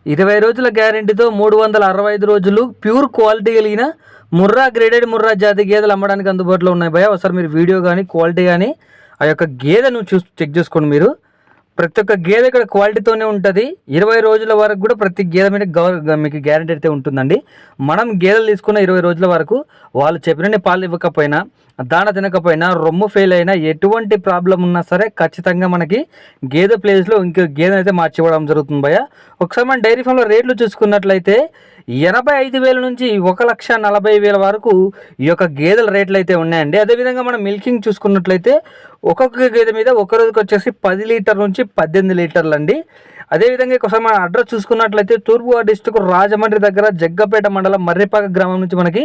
20 రోజుల గ్యారెంటీతో 365 రోజులు pure quality కలిగిన ముర్రా గ్రేడెడ్ ముర్రా జాతి గేదెలు అమ్మడానికి అందుబాటులో ఉన్నాయి భయ్య. ఒకసారి మీరు వీడియో కానీ క్వాలిటీ కానీ ఆ యొక్క గేదెను చెక్ చేసుకోండి. మీరు ప్రతి ఒక్క గేదె ఇక్కడ క్వాలిటీతోనే ఉంటుంది. 20 రోజుల వరకు కూడా ప్రతి గేదె మీద మీకు గ్యారెంటీ అయితే ఉంటుందండి. మనం గేదెలు తీసుకున్న 20 రోజుల వరకు వాళ్ళు చెప్పిన పాలు ఇవ్వకపోయినా, దాణ తినకపోయినా, రొమ్ము ఫెయిల్ అయినా, ఎటువంటి ప్రాబ్లం ఉన్నా సరే ఖచ్చితంగా మనకి గేదె ప్లేస్లో ఇంకో గేదె అయితే మార్చి ఇవ్వడం జరుగుతుంది భయ్య. ఒకసారి మన డైరీ ఫామ్లో రేట్లు చూసుకున్నట్లయితే 85,000 నుంచి 1,40,000 వరకు ఈ యొక్క గేదెల రేట్లు అయితే ఉన్నాయండి. అదేవిధంగా మనం మిల్కింగ్ చూసుకున్నట్లయితే ఒక్కొక్క గేదె మీద ఒక రోజుకి వచ్చేసి 10 లీటర్ నుంచి 18 లీటర్లు అండి. అదేవిధంగా ఒకసారి మన అడ్రస్ చూసుకున్నట్లయితే తూర్పుగోదావరి డిస్ట్రిక్ట్ రాజమండ్రి దగ్గర జగ్గపేట మండలం మర్రిపాక గ్రామం నుంచి మనకి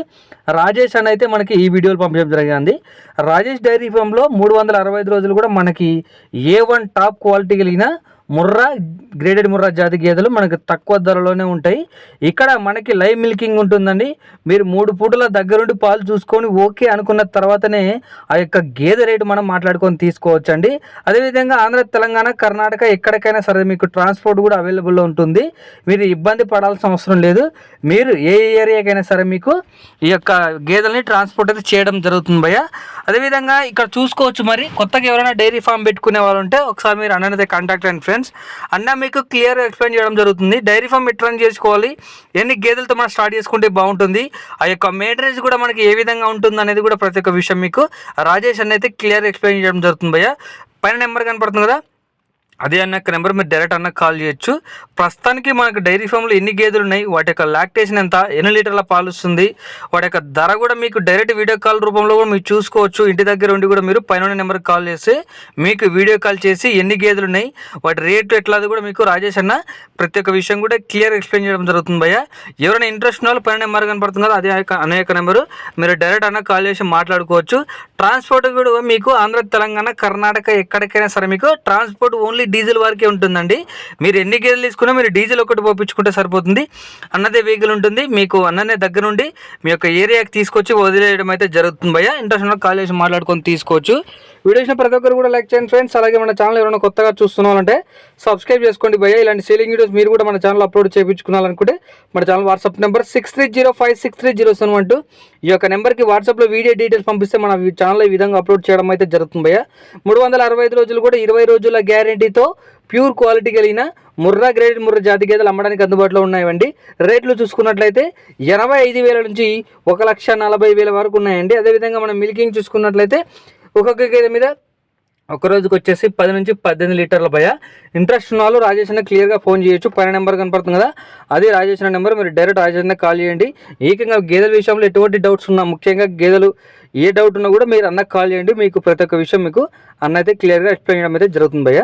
రాజేష్ అని అయితే మనకి ఈ వీడియోలు పంపించడం జరిగింది. రాజేష్ డైరీ ఫామ్లో 365 రోజులు కూడా మనకి A1 టాప్ క్వాలిటీ కలిగిన ముర్రా గ్రేడెడ్ ముర్రా జాతి గేదెలు మనకు తక్కువ ధరలోనే ఉంటాయి. ఇక్కడ మనకి లైవ్ మిల్కింగ్ ఉంటుందండి. మీరు 3 పూటల దగ్గరుండి పాలు చూసుకొని ఓకే అనుకున్న తర్వాతనే ఆ యొక్క గేదె రేటు మనం మాట్లాడుకొని తీసుకోవచ్చండి. అదేవిధంగా ఆంధ్ర, తెలంగాణ, కర్ణాటక ఎక్కడికైనా సరే మీకు ట్రాన్స్పోర్ట్ కూడా అవైలబుల్లో ఉంటుంది. మీరు ఇబ్బంది పడాల్సిన అవసరం లేదు. మీరు ఏ ఏరియాకైనా సరే మీకు ఈ యొక్క గేదెలని ట్రాన్స్పోర్ట్ అయితే చేయడం జరుగుతుంది భయ్య. అదేవిధంగా ఇక్కడ చూసుకోవచ్చు. మరి కొత్తగా ఎవరైనా డైరీ ఫామ్ పెట్టుకునే వాళ్ళు ఉంటే ఒకసారి మీరు అన్నైతే కాంటాక్ట్ అండ్ ఫ్రెండ్స్ అన్న మీకు క్లియర్గా ఎక్స్ప్లెయిన్ చేయడం జరుగుతుంది. డైరీ ఫామ్ ఎట్లా రన్ చేసుకోవాలి, ఎన్ని గేదెలతో మనం స్టార్ట్ చేసుకుంటే బాగుంటుంది, ఆ యొక్క మెయింటెనెన్స్ కూడా మనకి ఏ విధంగా ఉంటుంది అనేది కూడా ప్రతి ఒక్క విషయం మీకు రాజేష్ అన్న అయితే క్లియర్గా ఎక్స్ప్లెయిన్ చేయడం జరుగుతుంది భయ్య. పైన నెంబర్ కనపడుతుంది కదా, అదే అన్న నెంబర్ మీరు డైరెక్ట్ అన్న కాల్ చేయొచ్చు. ప్రస్తుతానికి మనకు డైరీ ఫామ్లో ఎన్ని గేదెలు ఉన్నాయి, వాటి యొక్క లాక్టేషన్ ఎంత, ఎన్ని లీటర్ల పాలు వస్తుంది, వాటి యొక్క ధర కూడా మీకు డైరెక్ట్ వీడియో కాల్ రూపంలో కూడా మీరు చూసుకోవచ్చు. ఇంటి దగ్గర ఉండి కూడా మీరు పైన నెంబర్కి కాల్ చేస్తే మీకు వీడియో కాల్ చేసి ఎన్ని గేదెలు ఉన్నాయి, వాటి రేటు ఎట్లాది కూడా మీకు రాజేష్ అన్న ప్రతి ఒక్క విషయం కూడా క్లియర్ ఎక్స్ప్లెయిన్ చేయడం జరుగుతుంది భయ్య. ఎవరైనా ఇంట్రెస్ట్ ఉన్న వాళ్ళు పైన నెంబర్ కనపడుతుంది కదా, అదే అన్న యొక్క నెంబరు మీరు డైరెక్ట్ అన్న కాల్ చేసి మాట్లాడుకోవచ్చు. ట్రాన్స్పోర్ట్ కూడా మీకు ఆంధ్ర, తెలంగాణ, కర్ణాటక ఎక్కడికైనా సరే మీకు ట్రాన్స్పోర్ట్ ఓన్లీ డీజిల్ వరకే ఉంటుందండి. మీరు ఎన్ని గేదెలు తీసుకున్నా మీరు డీజిల్ ఒకటి పోపించుకుంటే సరిపోతుంది. అన్నదే వెహికల్ ఉంటుంది. మీకు అన్ననే దగ్గర నుండి మీ యొక్క ఏరియాకి తీసుకొచ్చి వదిలేయడం అయితే జరుగుతుంది భయ్య. ఇంట్రెస్ట్ కాల్ చేసి మాట్లాడుకొని తీసుకోవచ్చు. వీడియోస్ ప్రతి ఒక్కరు కూడా లైక్ చేయండి ఫ్రెండ్స్. అలాగే మన ఛానల్ ఎవరైనా కొత్తగా చూస్తున్నారంటే సబ్స్క్రైబ్ చేసుకోండి భయ్య. ఇలాంటి సేలింగ్ వీడియోస్ మీరు కూడా మన ఛానల్ అప్లోడ్ చేయించుకోవాలనుకుంటే మన ఛానల్ వాట్సాప్ నెంబర్ 6305630712 ఈ యొక్క నెంబర్కి వాట్సాప్లో వీడియో డీటెయిల్స్ పంపిస్తే మన ఛానల్ ఈ విధంగా అప్లోడ్ చేయడం అయితే జరుగుతుంది భయ్య. 365 రోజులు కూడా 20 రోజుల గ్యారెంటీతో ప్యూర్ క్వాలిటీ కలిగిన ముర్రా గ్రేడ్ ముర్రా జాతి గేదెలు అమ్మడానికి అందుబాటులో ఉన్నాయండి. రేట్లు చూసుకున్నట్లయితే 85,000 నుంచి 1,40,000 వరకు ఉన్నాయండి. అదేవిధంగా మనం మిల్కింగ్ చూసుకున్నట్లయితే ఒక్కొక్క గేదె మీద ఒక రోజుకి వచ్చేసి 10 నుంచి 18 లీటర్ల భయ్య. ఇంట్రెస్ట్ ఉన్న వాళ్ళు రాజేష్ అన్న క్లియర్గా ఫోన్ చేయొచ్చు. పైన నెంబర్ కనపడుతుంది కదా, అదే రాజేష్ అన్న నెంబర్. మీరు డైరెక్ట్ రాజేష్ అన్న కాల్ చేయండి. ఏకంగా గేదెల విషయంలో ఎటువంటి డౌట్స్ ఉన్నా, ముఖ్యంగా గేదెలు ఏ డౌట్ ఉన్నా కూడా మీరు అన్నకు కాల్ చేయండి. మీకు ప్రతి ఒక్క విషయం మీకు అన్న అయితే క్లియర్గా ఎక్స్ప్లెయిన్ చేయడం అయితే జరుగుతుంది భయ్య.